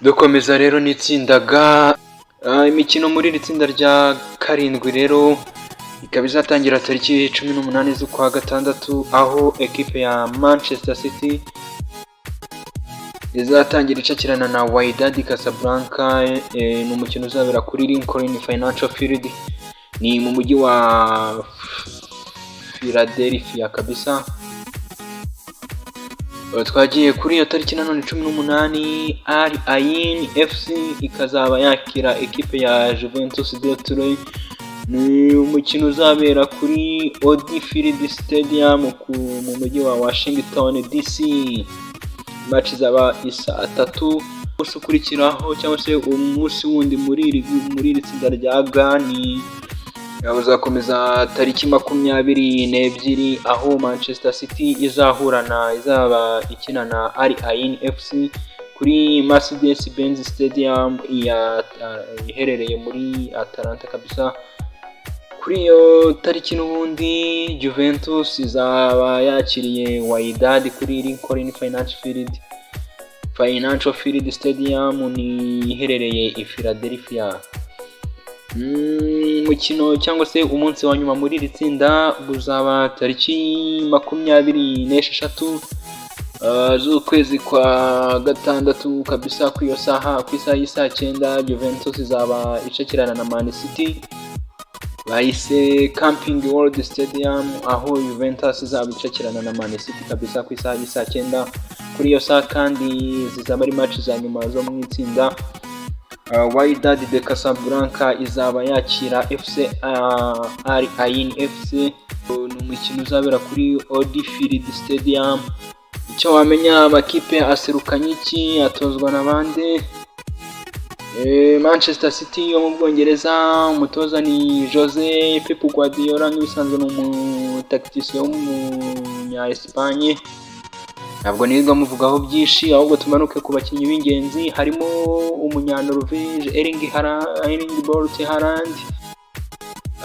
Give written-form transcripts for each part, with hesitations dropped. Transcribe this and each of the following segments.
Dukomeza rero n'itsindaga imikino muri iri tsinda rya karindwi rero ikaba izatangira tariki 18 z'ukwa gatandatu, aho ekipe ya Manchester City izatangira icakirana na Wydad Casablanca. Ni umukino uzabera kuri Lincoln Financial Field, ni mu mujyi wa Philadelphia kabisa. Twagiye kuri iyo tariki nanone 18, Al Ain FC ikazaba yakira ekipe ya Juventus de Turin. Ni umukino uzabera kuri Audi Field Stadium mu mujyi wa Washington DC. Match izaba isa 3. Umunsi ukurikiraho cyangwa se umunsi wundi muri iri tsinda rya Gani uzakomeza tariki 22, aho Manchester City izaba ikina na Al Ain FC kuri Mercedes-Benz Stadium iherereye muri Atlanta kabisa. Kuri iyo tariki n'ubundi Juventus izaba yakiriye Wydad kuri Lincoln Financial Field Stadium ni iherereye i Philadelphia. Umukino cyangwa se umunsi wa nyuma muri iri tsinda uzaba tariki 26 z'ukwezi kwa gatandatu kabisa. Ku iyo saha, ku isaha y'isa 9, Juventus izaba icakirana na Man City bahise Camping World Stadium, aho Juventus izaba icakirana na Man City kabisa ku isaha y'isa 9. Kuri iyo saha kandi zizaba ari match za nyuma zo mu itsinda. Wydad de Casablanca izaba yakira FC Al Ain FC. Ni umukino uzabera kuri Audi Field Stadium. Icyo wamenya, amakipe aserukanye iki, atozwa n'abande. Manchester City yo mu Bwongereza, umutoza ni Jose Pep Guardiola, nk'ibisanzwe ni umutacticien w'umunya Espagne. Ntabwo nirwa muvugaho byinshi, ahubwo tumanuke ku bakinnyi b'ingenzi. Harimo umunya Norvège Erling Braut Haaland,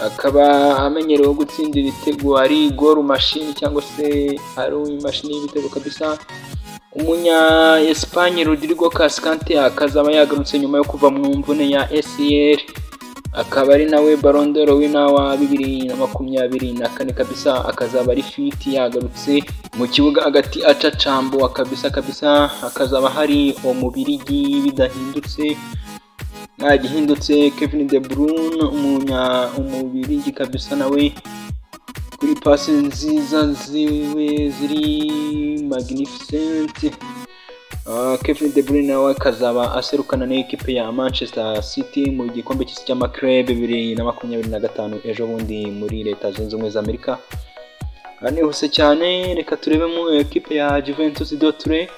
akaba amenyerewe gutsinda ibitego, ari goal machine cyangwa se ari imashini y'ibitego kabisa. Umunya Espagne Rodrigo Cascante akazaba yagarutse nyuma yo kuva mu mvune ya ACL, akaba ari nawe Ballon d'Or winner wa 2024 kabisa. Akazaba ari fit, yagarutse mu kibuga hagati acacambo kabisa. Akazaba hari umubirigi bidahindutse, nta gihindutse, Kevin De Bruyne umubirigi kabisa, nawe kuri pasi nziza ziwe ziri magnificent. Kevin De Bruyne nawe akazaba aserukana n'ekipe ya Manchester City mu gikombe cy'isi cy'amaklub 2025 ejo bundi muri Leta Zunze Ubumwe za Amerika. Nihuse cyane, reka turebe mu ekipe ya Juventus de Turin.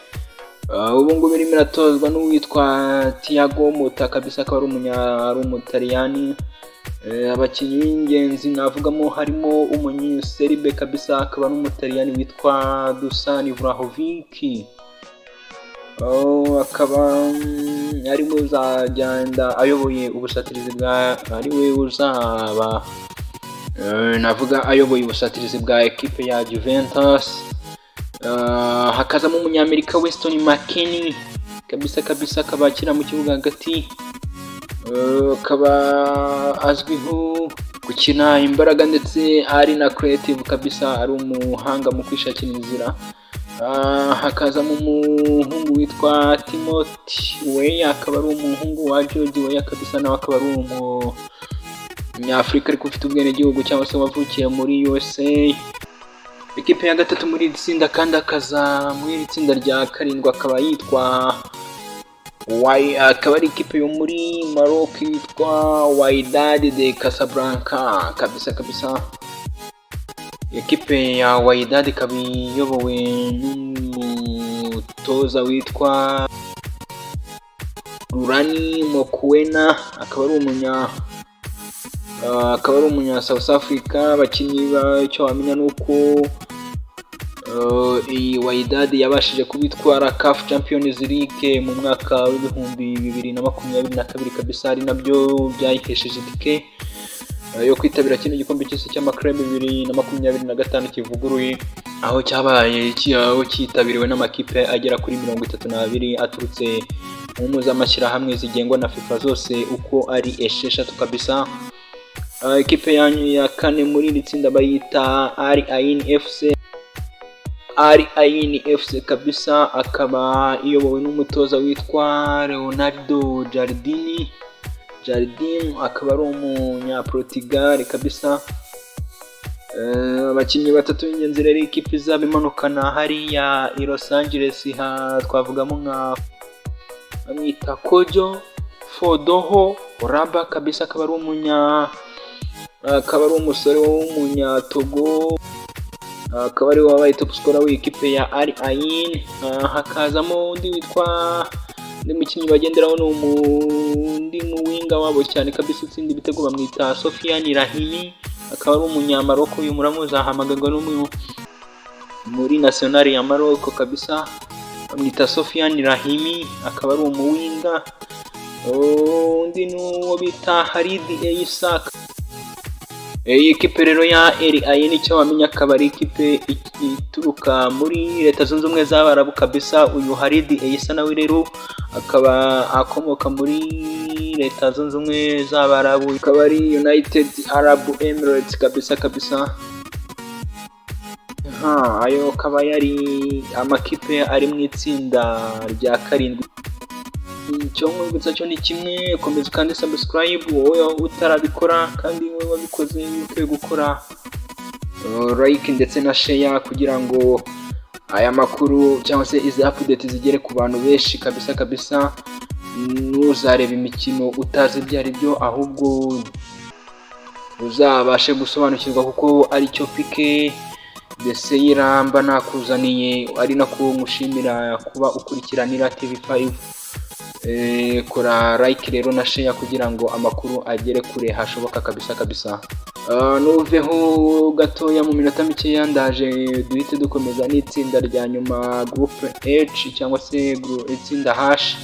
Ubu ngubu irimo iratozwa n'uwitwa Thiago Motta kabisa, akaba ari umutaliyani. Abakinnyi b'ingenzi navugamo harimo umunyaserbe kabisa, akaba n'umutaliyani witwa Dusan Vlahovic. Akaba arimo uzagenda ayoboye ubusatirizi ariwe uzaba navuga ayoboye ubusatirizi bwa ekipe ya Juventus. Hakazamo umunyamerika Weston McKennie kabisa, akaba akina mu kibuga hagati. Akaba azwiho gukina imbaraga ndetse ari na creative kabisa, ari umuhanga mu kwishakira inzira. Hakazamo umuhungu witwa Timothy Weah, akaba ari umuhungu wa George Weah kabisa, nawe akaba ari umunyafurika ariko ufite ubwenegihugu cyangwa se wavukiye muri USA. Ekipe ya gatatu muri iri tsinda kandi akaza muri iri tsinda rya karindwi akaba yitwa akaba ari ikipe yo muri Maroc yitwa Wydad de Casablanca kabisa. Ekipe ya Wydad ikaba iyobowe n'umutoza witwa Rurani Mokwena, akaba ari umunya South Africa. Abakinnyi icyo wamenya nuko iyi Wydad yabashije kubitwara CAF Champions League mu mwaka w'ibihumbi 2022 kabisa, ari nabyo byayihesheje itike yo kwitabira kino gikombe cy'isi cy'amaklub 2025 kivuguruye, aho cyabaye cyitabiriwe n'amakipe agera kuri 32 aturutse mpuzamashyirahamwe zigengwa na FIFA zose uko ari esheshatu kabisa. Ekipe ya kane muri iri tsinda bayita Al Ain FC. Al Ain FC kabisa akaba iyobowe n'umutoza witwa Leonardo Jardim, akaba ari umunya-Portugal kabisa. Abakinnyi batatu b'ingenzi rero ikipe izaba imanukana hariya i Los Angeles, twavugamo nka bamwita Kojo Fodoho Oraba kabisa, akaba ari umusore w'umunya-Togo, akaba ari wabaye top scorer w'ikipe ya Al Ain. Hakazamo undi mukinnyi bagenderaho n'undi muwinga wabo cyane kabisa utsinda ibitego bamwita Sofiane Rahimi, akaba ari umunyamaroko. Uyu muramuzi ahamagarwa muri national ya Maroko kabisa, bamwita Sofiane Rahimi, akaba ari umuwinga. Undi n'uwo bita Khalid Eissaka. Iyi ekipe rero ya Al Ain icyo wamenya akaba ari ikipe ituruka muri Leta Zunze Ubumwe z'Abarabu kabisa. Uyu Khalid Eissaka nawe rero akaba akomoka muri Leta Zunze Ubumwe z'Abarabu, akaba ari United Arab Emirates kabisa. Ayo akaba yari amakipe ari mu itsinda rya karindwi. Icyo nkwibutsa cyo ni kimwe, komeza kandi subscribe wowe utarabikora, kandi wowe wabikoze ukwiye gukora like ndetse na share kugira ngo aya makuru cyangwa se izi update zigere ku bantu benshi kabisa. Ntuzareba imikino utazi ibyo ari byo, ahubwo uzabashe gusobanukirwa kuko ari cyo Pique ndetse yiramba nakuzaniye, ari nako ngushimira kuba ukurikiranira TV5. Kora like rero na share kugira ngo amakuru agere kure hashoboka kabisa. Nuveho gatoya mu minota mikeya ndaje duhite dukomeza n'itsinda rya nyuma group H cyangwa se itsinda H.